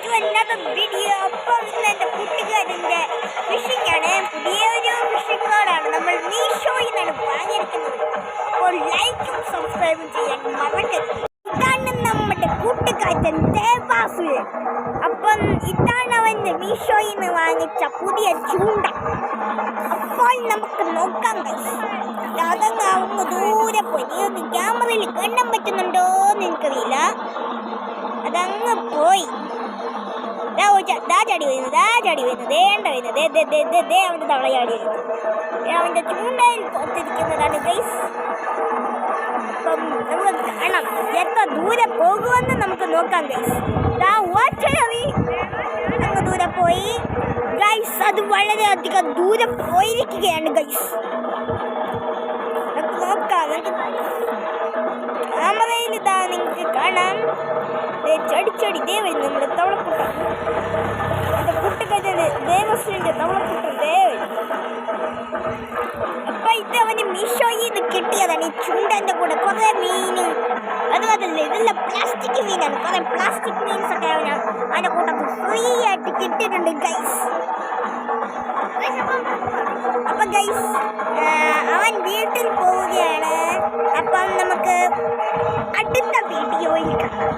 To another video. അപ്പം ഇന്ന് എൻ്റെ കൂട്ടുകാരൻ്റെ ഫിഷിംഗ് ആണ്. പുതിയൊരു ഫിഷിംഗ് റോഡാണ് നമ്മൾ മീഷോയിൽ നിന്നാണ് വാങ്ങിയിരിക്കുന്നത്. അപ്പോൾ ലൈക്കും സബ്സ്ക്രൈബും ചെയ്യാൻ മറക്കരുത്. ഇതാണ് നമ്മുടെ കൂട്ടുകാരൻ ദേവാസു. അപ്പം ഇതാണ് അവൻ്റെ മീഷോയിൽ നിന്ന് വാങ്ങിച്ച പുതിയ ചൂണ്ട. അപ്പോൾ നമുക്ക് നോക്കാം. അതങ്ങ് ദൂരെ പോയി. നിങ്ങൾക്ക് ക്യാമറയിൽ കാണാൻ പറ്റുന്നുണ്ടോ എന്ന് എനിക്കറിയില്ല. അതങ്ങ് പോയി. ചാടി വരുന്നത് അവൻ്റെ തവള ചാടി വരുന്നത്. അവൻ്റെ ചൂണ്ടയിൽ കൊത്തിരിക്കുന്നതാണ് ഗൈസ്. അപ്പം നമുക്ക് കാണാം എത്ര ദൂരെ പോകുമെന്ന് നമുക്ക് നോക്കാം ഗൈസ്. അങ്ങ് ദൂരെ പോയി ഗൈസ്. അത് വളരെയധികം ദൂരെ പോയിരിക്കുകയാണ് ഗൈസ്. നമുക്ക് നോക്കാം. ക്യാമറയിൽ ഇതാ നിങ്ങൾക്ക് കാണാം. ചടി വരുന്നു നമ്മുടെ തവളക്കുട്ടൻ. എൻ്റെ കൂട്ടുകാരന് ദേവസ്വൻ്റെ തവളക്കുട്ടൻ അപ്പൊ ഇത് അവന് മീഷോയിൽ നിന്ന് കിട്ടിയതാണ്. ഈ ചൂണ്ടൻ്റെ കൂടെ കുറെ മീന്. അതുമല്ല ഇതെല്ലാം പ്ലാസ്റ്റിക് മീനാണ്. കുറെ പ്ലാസ്റ്റിക് മീൻസ് ഒക്കെ അവൻ്റെ കൂട്ടത്തിൽ ഫ്രീ ആയിട്ട് കിട്ടിയിട്ടുണ്ട് ഗൈസ്. അപ്പൊ ഗൈസ് അവൻ വീട്ടിൽ പോവുകയാണ്. അപ്പം നമുക്ക് അടുത്ത വീഡിയോയിൽ കാണാം.